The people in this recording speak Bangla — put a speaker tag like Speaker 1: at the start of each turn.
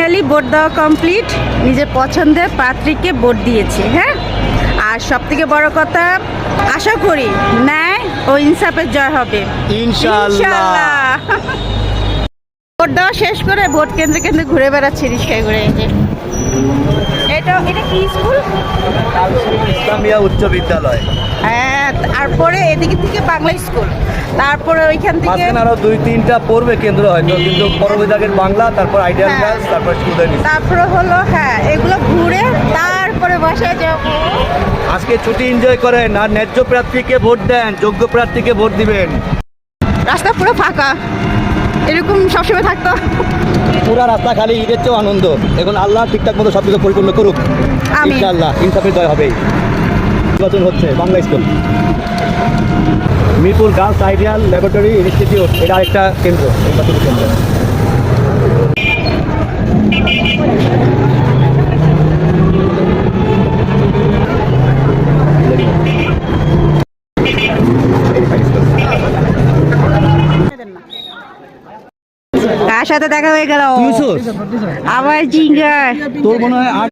Speaker 1: ফাইনালি ভোট দেওয়া কমপ্লিট, নিজের পছন্দের প্রার্থীকে ভোট দিয়েছে। হ্যাঁ, আর সব থেকে বড় কথা, আশা করি ন্যায় ও ইনসাফের জয় হবে
Speaker 2: ইনশাআল্লাহ।
Speaker 1: ভোট দেওয়া শেষ করে ভোট কেন্দ্রে কেন্দ্রে ঘুরে বেড়াচ্ছি রিক্সায় করে। এটা কি স্কুল?
Speaker 2: ইসলামিয়া উচ্চ বিদ্যালয়।
Speaker 1: হ্যাঁ, তারপরে এদিকে থেকে বাংলা স্কুল, তারপরে ওইখান থেকে
Speaker 2: মাঝখানে আরো 2-3টা পড়বে কেন্দ্র হয়তো, কিন্তু পরবর্তীতে বাংলা, তারপর আইডিয়াল
Speaker 1: হ্যাঁ।
Speaker 2: গার্লস, তারপর স্টুডেন্ট।
Speaker 1: তারপরে হলো হ্যাঁ, এগুলো ঘুরে তারপরে বাসায় যাব।
Speaker 2: আজকে ছুটি এনজয় করেন আর ন্যায্য প্রার্থীকে ভোট দেন, যোগ্য প্রার্থীকে ভোট দিবেন।
Speaker 1: রাস্তা পুরো ফাঁকা, এরকম সবসময় থাকতো।
Speaker 2: পুরা রাস্তা খালি, ঈদের চেয়েও আনন্দ। এখন আল্লাহ ঠিকঠাক মতো সবকিছু পরিপূর্ণ করুক
Speaker 1: আমিন।
Speaker 2: ইনশাআল্লাহ। ইনসাফের জয় হবেই। নির্বাচন হচ্ছে Bangla school, Mirpur girls ideal laboratory institute, এটা আরেকটা কেন্দ্র, নির্বাচনী কেন্দ্র।
Speaker 1: কার সাথে দেখা হয়ে গেল?
Speaker 2: তুই
Speaker 1: আবার জিঙ্গার।
Speaker 2: তোর মনে হয়